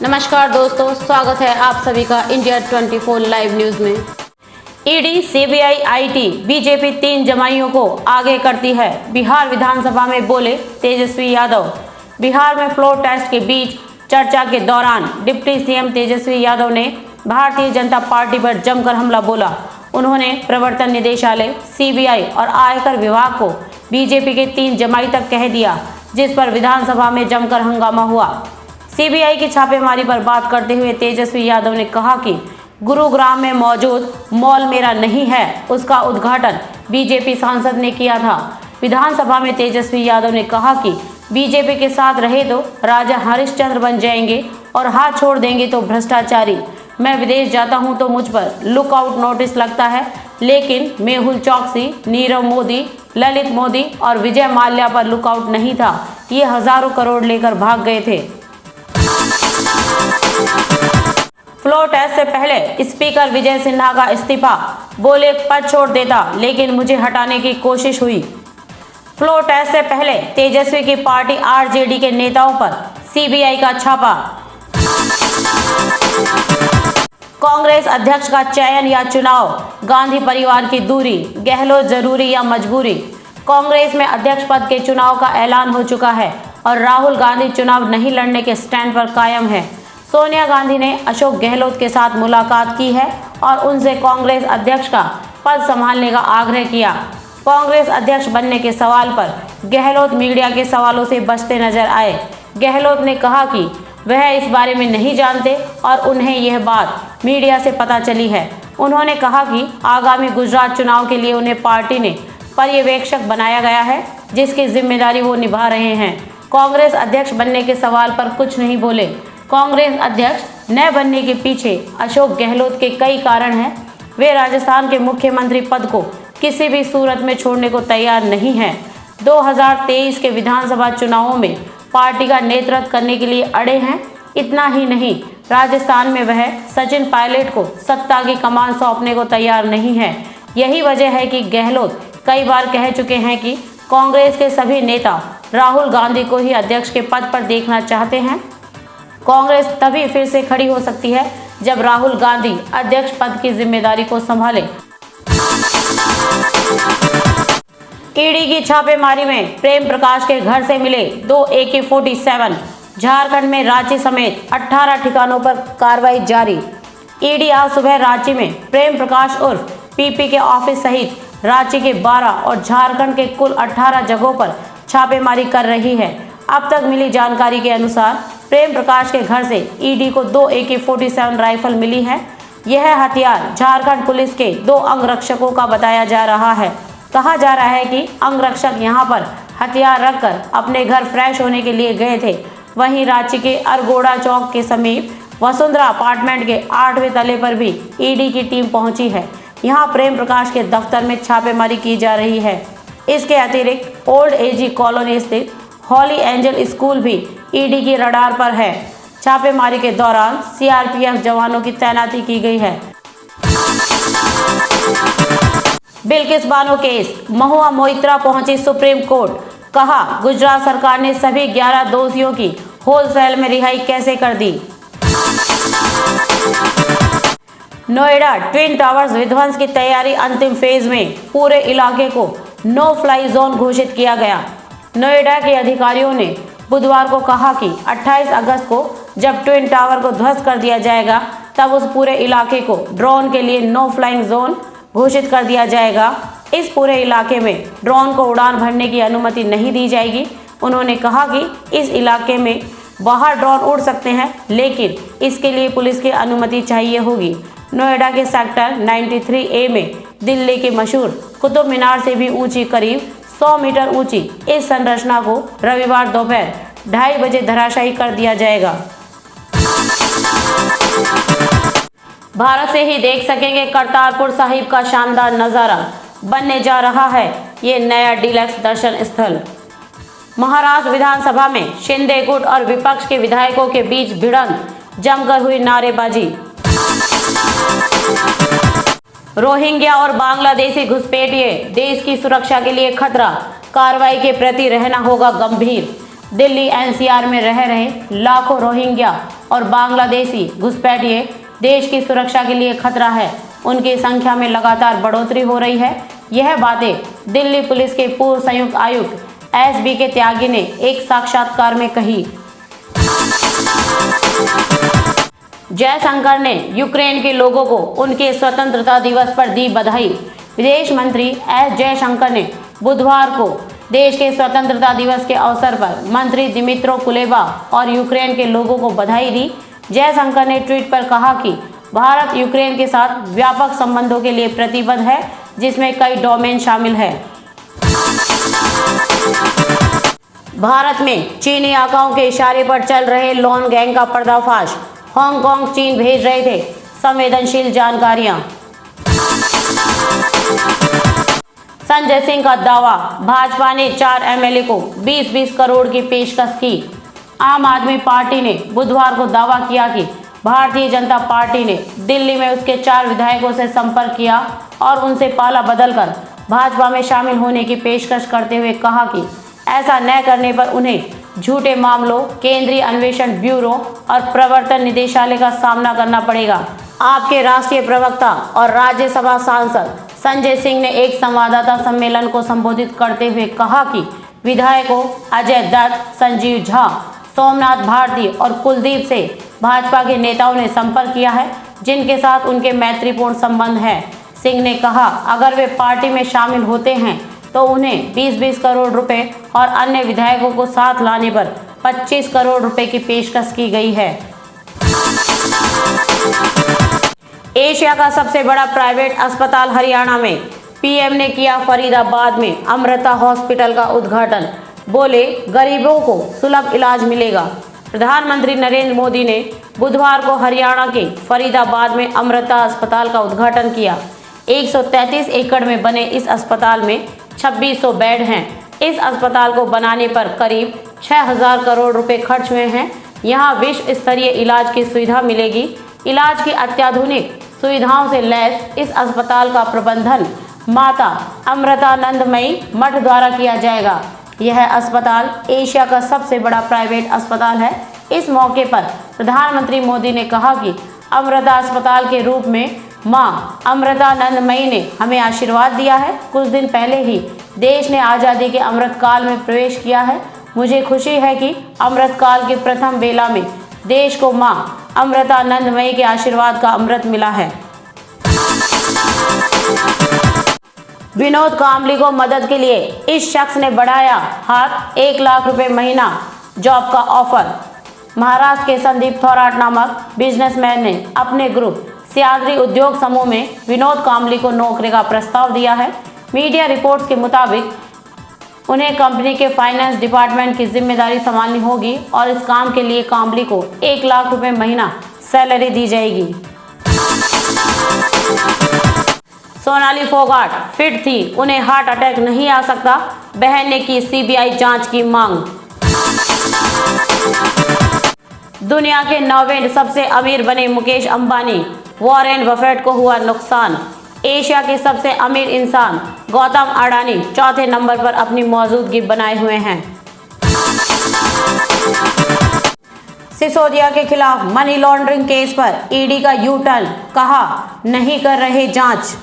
नमस्कार दोस्तों, स्वागत है आप सभी का इंडिया 24 लाइव न्यूज में। ईडी, सीबीआई, आईटी, बीजेपी 3 जमाइयों को आगे करती है। बिहार विधानसभा में बोले तेजस्वी यादव। बिहार में फ्लोर टेस्ट के बीच चर्चा के दौरान डिप्टी सीएम तेजस्वी यादव ने भारतीय जनता पार्टी पर जमकर हमला बोला। उन्होंने प्रवर्तन निदेशालय, सीबीआई और आयकर विभाग को बीजेपी के 3 जमाई तक कह दिया, जिस पर विधानसभा में जमकर हंगामा हुआ। सीबीआई की छापेमारी पर बात करते हुए तेजस्वी यादव ने कहा कि गुरुग्राम में मौजूद मॉल मेरा नहीं है, उसका उद्घाटन बीजेपी सांसद ने किया था। विधानसभा में तेजस्वी यादव ने कहा कि बीजेपी के साथ रहे तो राजा हरिश्चंद्र बन जाएंगे और हाथ छोड़ देंगे तो भ्रष्टाचारी। मैं विदेश जाता हूं तो मुझ पर लुकआउट नोटिस लगता है, लेकिन मेहुल चौकसी, नीरव मोदी, ललित मोदी और विजय माल्या पर लुकआउट नहीं था। ये हजारों करोड़ लेकर भाग गए थे। फ्लोर टेस्ट से पहले स्पीकर विजय सिन्हा का इस्तीफा, बोले पद छोड़ देता लेकिन मुझे हटाने की कोशिश हुई। फ्लोर टेस्ट से पहले तेजस्वी की पार्टी आरजेडी के नेताओं पर सीबीआई का छापा। कांग्रेस अध्यक्ष का चयन या चुनाव, गांधी परिवार की दूरी, गहलोत जरूरी या मजबूरी। कांग्रेस में अध्यक्ष पद के चुनाव का ऐलान हो चुका है और राहुल गांधी चुनाव नहीं लड़ने के स्टैंड पर कायम है। सोनिया गांधी ने अशोक गहलोत के साथ मुलाकात की है और उनसे कांग्रेस अध्यक्ष का पद संभालने का आग्रह किया। कांग्रेस अध्यक्ष बनने के सवाल पर गहलोत मीडिया के सवालों से बचते नजर आए। गहलोत ने कहा कि वह इस बारे में नहीं जानते और उन्हें यह बात मीडिया से पता चली है। उन्होंने कहा कि आगामी गुजरात चुनाव के लिए उन्हें पार्टी ने पर्यवेक्षक बनाया गया है, जिसकी जिम्मेदारी वो निभा रहे हैं। कांग्रेस अध्यक्ष बनने के सवाल पर कुछ नहीं बोले। कांग्रेस अध्यक्ष न बनने के पीछे अशोक गहलोत के कई कारण हैं। वे राजस्थान के मुख्यमंत्री पद को किसी भी सूरत में छोड़ने को तैयार नहीं हैं। 2023 के विधानसभा चुनावों में पार्टी का नेतृत्व करने के लिए अड़े हैं। इतना ही नहीं, राजस्थान में वह सचिन पायलट को सत्ता की कमान सौंपने को तैयार नहीं है। यही वजह है कि गहलोत कई बार कह चुके हैं कि कांग्रेस के सभी नेता राहुल गांधी को ही अध्यक्ष के पद पर देखना चाहते हैं। कांग्रेस तभी फिर से खड़ी हो सकती है जब राहुल गांधी अध्यक्ष पद की जिम्मेदारी को संभाले। ईडी की छापेमारी में प्रेम प्रकाश के घर से मिले 2 AK-47। झारखंड में रांची समेत 18 ठिकानों पर कार्रवाई जारी। ईडी आज सुबह रांची में प्रेम प्रकाश उर्फ पीपी के ऑफिस सहित रांची के 12 और झारखंड के कुल 18 जगहों पर छापेमारी कर रही है। अब तक मिली जानकारी के अनुसार प्रेम प्रकाश के घर से ईडी को 2 AK-47 राइफल मिली है। यह हथियार झारखंड पुलिस के 2 अंगरक्षकों का बताया जा रहा है। कहा जा रहा है कि अंगरक्षक यहां पर हथियार रखकर अपने घर फ्रेश होने के लिए गए थे। वहीं रांची के अरगोड़ा चौक के समीप वसुंधरा अपार्टमेंट के 8वें तले पर भी ईडी की टीम पहुंची है। यहां प्रेम प्रकाश के दफ्तर में छापेमारी की जा रही है। इसके अतिरिक्त ओल्ड एजी कॉलोनी स्थित हॉली एंजल स्कूल भी ईडी की रडार पर है। छापेमारी के दौरान सीआरपीएफ जवानों की तैनाती की गई है। बिल्किस बानो केस, महुआ मोइत्रा पहुंची सुप्रीम कोर्ट। कहा, गुजरात सरकार ने सभी 11 दोषियों की होलसेल में रिहाई कैसे कर दी। नोएडा ट्विन टावर्स विध्वंस की तैयारी अंतिम फेज में, पूरे इलाके को नो फ्लाई जोन घोषित किया गया। नोएडा के अधिकारियों ने बुधवार को कहा कि 28 अगस्त को जब ट्विन टावर को ध्वस्त कर दिया जाएगा, तब उस पूरे इलाके को ड्रोन के लिए नो फ्लाइंग जोन घोषित कर दिया जाएगा। इस पूरे इलाके में ड्रोन को उड़ान भरने की अनुमति नहीं दी जाएगी। उन्होंने कहा कि इस इलाके में बाहर ड्रोन उड़ सकते हैं, लेकिन इसके लिए पुलिस की अनुमति चाहिए होगी। नोएडा के सेक्टर 93A में दिल्ली के मशहूर कुतुब मीनार से भी ऊंची, करीब 100 मीटर ऊंची इस संरचना को रविवार दोपहर 2:30 बजे धराशायी कर दिया जाएगा। भारत से ही देख सकेंगे करतारपुर साहिब का शानदार नज़ारा। बनने जा रहा है ये नया डीलक्स दर्शन स्थल। महाराष्ट्र विधानसभा में शिंदे गुट और विपक्ष के विधायकों के बीच भिड़ंत, जमकर हुई नारेबाजी। रोहिंग्या और बांग्लादेशी घुसपैठिए देश की सुरक्षा के लिए खतरा, कार्रवाई के प्रति रहना होगा गंभीर। दिल्ली एनसीआर में रह रहे लाखों रोहिंग्या और बांग्लादेशी घुसपैठिए देश की सुरक्षा के लिए खतरा है। उनकी संख्या में लगातार बढ़ोतरी हो रही है। यह बातें दिल्ली पुलिस के पूर्व संयुक्त आयुक्त SB के त्यागी ने एक साक्षात्कार में कही। जयशंकर ने यूक्रेन के लोगों को उनके स्वतंत्रता दिवस पर दी बधाई। विदेश मंत्री S जयशंकर ने बुधवार को देश के स्वतंत्रता दिवस के अवसर पर मंत्री दिमित्रो कुलेबा और यूक्रेन के लोगों को बधाई दी। जयशंकर ने ट्वीट पर कहा कि भारत यूक्रेन के साथ व्यापक संबंधों के लिए प्रतिबद्ध है, जिसमें कई डोमेन शामिल है। भारत में चीनी आकाओं के इशारे पर चल रहे लोन गैंग का पर्दाफाश। हांगकांग चीन भेज रहे थे संवेदनशील जानकारियां। संजय सिंह का दावा, भाजपा ने 4 MLA को 20-20 करोड़ की पेशकश की। आम आदमी पार्टी ने बुधवार को दावा किया कि भारतीय जनता पार्टी ने दिल्ली में उसके 4 विधायकों से संपर्क किया और उनसे पाला बदलकर भाजपा में शामिल होने की पेशकश करते हुए कहा कि ऐसा न करने पर उन्हें झूठे मामलों, केंद्रीय अन्वेषण ब्यूरो और प्रवर्तन निदेशालय का सामना करना पड़ेगा। आपके राष्ट्रीय प्रवक्ता और राज्यसभा सांसद संजय सिंह ने एक संवाददाता सम्मेलन को संबोधित करते हुए कहा कि विधायकों अजय दत्त, संजीव झा, सोमनाथ भारती और कुलदीप से भाजपा के नेताओं ने संपर्क किया है, जिनके साथ उनके मैत्रीपूर्ण संबंध है। सिंह ने कहा, अगर वे पार्टी में शामिल होते हैं तो उन्हें 20-20 करोड़ रुपए और अन्य विधायकों को साथ लाने पर 25 करोड़ रुपए की पेशकश की गई है। एशिया का सबसे बड़ा प्राइवेट अस्पताल हरियाणा में। PM ने किया फरीदाबाद में अमृता हॉस्पिटल का उद्घाटन। बोले, गरीबों को सुलभ इलाज मिलेगा। प्रधानमंत्री नरेंद्र मोदी ने बुधवार को हरियाणा के फरीदाबाद में अमृता अस्पताल का उद्घाटन किया। 133 एकड़ में बने इस अस्पताल में 2600 बेड हैं। इस अस्पताल को बनाने पर करीब 6000 करोड़ रुपए खर्च हुए हैं। यहाँ विश्व स्तरीय इलाज की सुविधा मिलेगी। इलाज की अत्याधुनिक सुविधाओं से लैस इस अस्पताल का प्रबंधन माता अमृतानंदमयी मठ द्वारा किया जाएगा। यह अस्पताल एशिया का सबसे बड़ा प्राइवेट अस्पताल है। इस मौके पर प्रधानमंत्री मोदी ने कहा कि अमृता अस्पताल के रूप में मां अमृतानंदमयी ने हमें आशीर्वाद दिया है। कुछ दिन पहले ही देश ने आज़ादी के अमृत काल में प्रवेश किया है। मुझे खुशी है कि अमृत काल के प्रथम बेला में देश को मां अमृतानंदमयी के आशीर्वाद का अमृत मिला है। विनोद कांबली को मदद के लिए इस शख्स ने बढ़ाया हाथ, 1 लाख रुपए महीना जॉब का ऑफर। महाराष्ट्र के संदीप थोराट नामक बिजनेसमैन ने अपने ग्रुप सह्याद्री उद्योग समूह में विनोद कांबली को नौकरी का प्रस्ताव दिया है। मीडिया रिपोर्ट्स के मुताबिक उन्हें कंपनी के फाइनेंस डिपार्टमेंट की जिम्मेदारी संभालनी होगी और इस काम के लिए कांबली को 1 लाख रुपए महीना सैलरी दी जाएगी। सोनाली फोगाट फिट थी, उन्हें हार्ट अटैक नहीं आ सकता। बहन ने की CBI जांच की मांग। दुनिया के 9वें सबसे अमीर बने मुकेश अंबानी, वॉरेन बफेट को हुआ नुकसान। एशिया के सबसे अमीर इंसान गौतम अडानी चौथे नंबर पर अपनी मौजूदगी बनाए हुए हैं। सिसोदिया के खिलाफ मनी लॉन्ड्रिंग केस पर ED का U-टर्न, कहा नहीं कर रहे जांच।